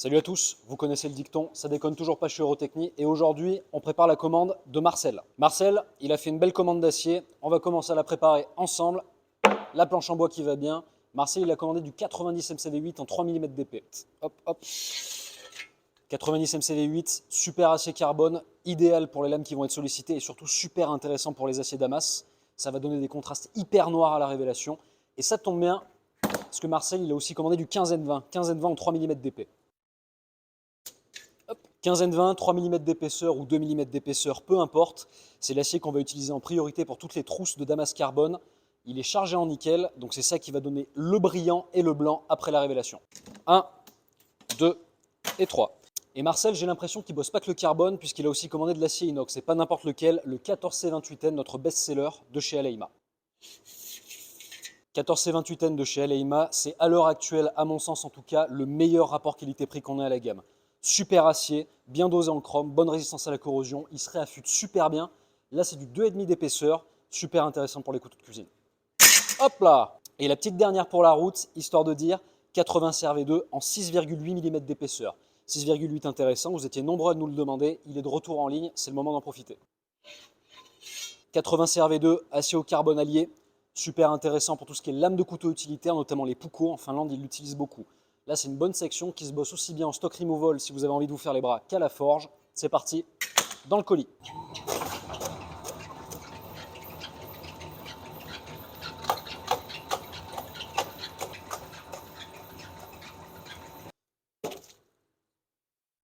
Salut à tous, vous connaissez le dicton, ça déconne toujours pas chez Eurotechnie et aujourd'hui on prépare la commande de Marcel. Marcel, il a fait une belle commande d'acier, on va commencer à la préparer ensemble. La planche en bois qui va bien. Marcel, il a commandé du 90 MCV8 en 3 mm d'épée. Hop, hop. 90 MCV8, super acier carbone, idéal pour les lames qui vont être sollicitées et surtout super intéressant pour les aciers Damas. Ça va donner des contrastes hyper noirs à la révélation. Et ça tombe bien, parce que Marcel, il a aussi commandé du 15N20, 15N20 en 3 mm d'épée. 15N20, 3 mm d'épaisseur ou 2 mm d'épaisseur, peu importe. C'est l'acier qu'on va utiliser en priorité pour toutes les trousses de Damas carbone. Il est chargé en nickel, donc c'est ça qui va donner le brillant et le blanc après la révélation. 1, 2 et 3. Et Marcel, j'ai l'impression qu'il ne bosse pas que le carbone, puisqu'il a aussi commandé de l'acier inox, et pas n'importe lequel, le 14C28N, notre best-seller de chez Aleima. 14C28N de chez Aleima, c'est à l'heure actuelle, à mon sens en tout cas, le meilleur rapport qualité-prix qu'on ait à la gamme. Super acier, bien dosé en chrome, bonne résistance à la corrosion, il se réaffûte super bien. Là, c'est du 2,5 d'épaisseur, super intéressant pour les couteaux de cuisine. Hop là! Et la petite dernière pour la route, histoire de dire, 80 CRV2 en 6,8 mm d'épaisseur. 6,8 intéressant, vous étiez nombreux à nous le demander, il est de retour en ligne, c'est le moment d'en profiter. 80 CRV2, acier au carbone allié, super intéressant pour tout ce qui est lame de couteau utilitaire, notamment les Puukko, en Finlande ils l'utilisent beaucoup. Là c'est une bonne section qui se bosse aussi bien en stock removal si vous avez envie de vous faire les bras qu'à la forge. C'est parti, dans le colis.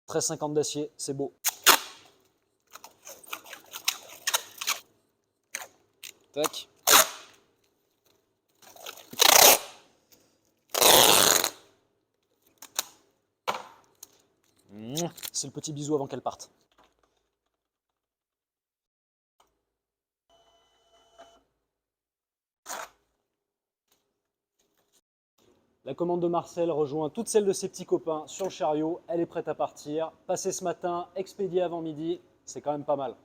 « 13,50 d'acier, c'est beau. Tac. C'est le petit bisou avant qu'elle parte. La commande de Marcel rejoint toutes celles de ses petits copains sur le chariot. Elle est prête à partir. Passée ce matin, expédiée avant midi, c'est quand même pas mal.